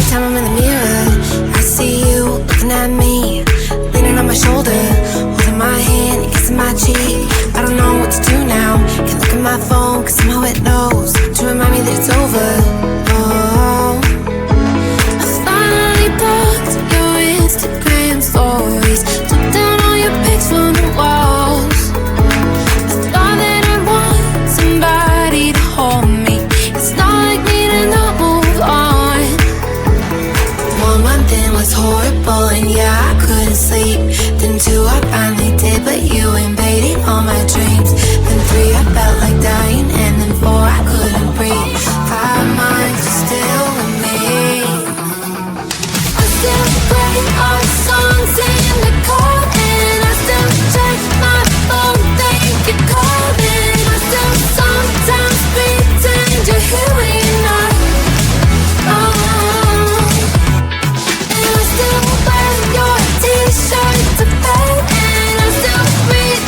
time I'm in the mirror, I see you looking at me, leaning on my shoulder, holding my hand, kissing my cheek. I don't know what to do now. Can't look at my phone, cause somehow it knows to remind me that it's over. Oh, I finally blocked your Instagram stories, took down all your pics from the walls. I thought that I'd want somebody to hold me. It's not like me to not move on. 1 month in was horrible, and yeah, I couldn't sleep. Then 2, I finally did, but you invaded all my dreams. Then 3, I felt like dying, and then 4, I couldn't breathe. 5 months, you're still with me. I still play our songs in the car, and I still check my phone, think you're calling. I still sometimes pretend you're here when you're not. And I still wear your t-shirt to bed, and I still read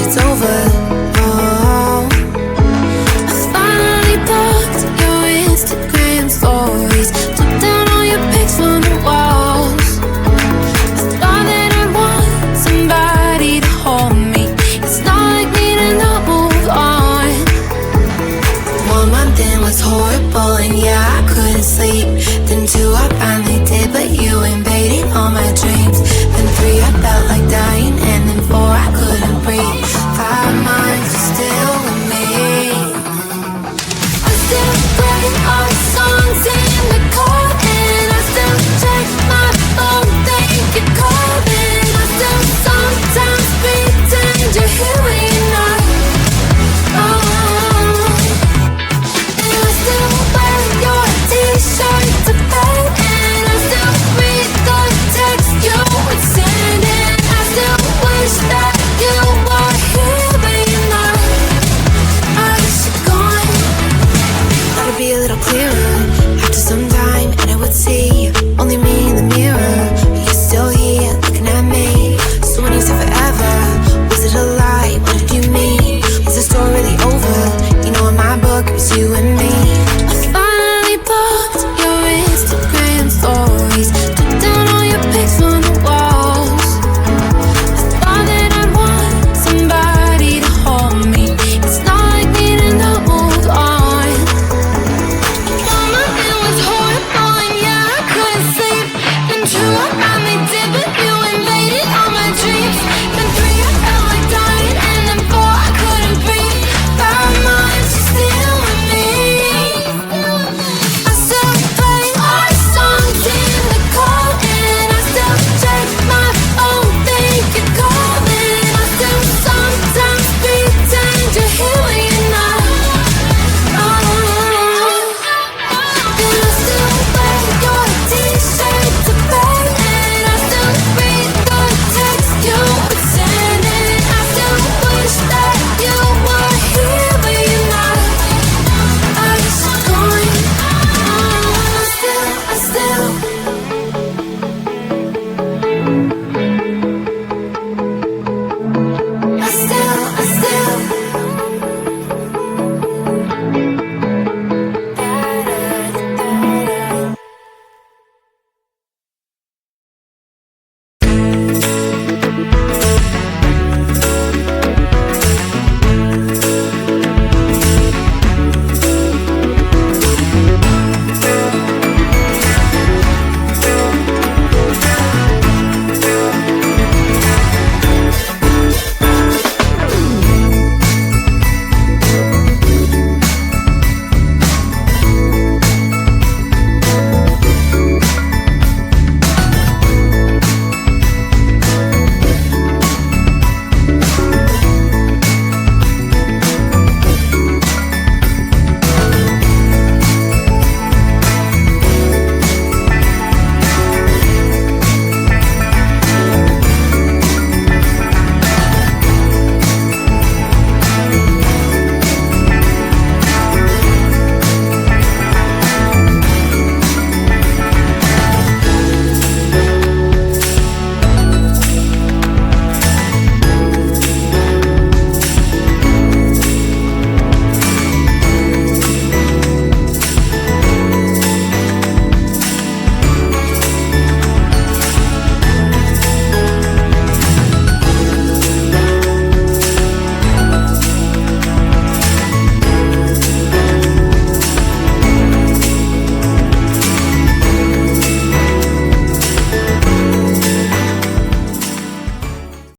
it's over. Oh, I finally blocked your Instagram stories, took down all your pics from the walls. I thought that I'd want somebody to hold me. It's not like me to not move on. 1 month in was horrible, and yeah, I couldn't sleep. Then 2, I finally did, but you invaded all my dreams. Then 3, I felt like dying, and then 4, I couldn't breathe. 5 months, you're still with me. I still play our songs in the car, and I still check my phone, think you're calling. I still sometimes pretend you're here when you're not. And I still wear your t-shirt to bed, and I still read the text you would send, and I still wish that you were here when you're not. I wish you're gone. Thought it'd be a little clearer after some time, and I would see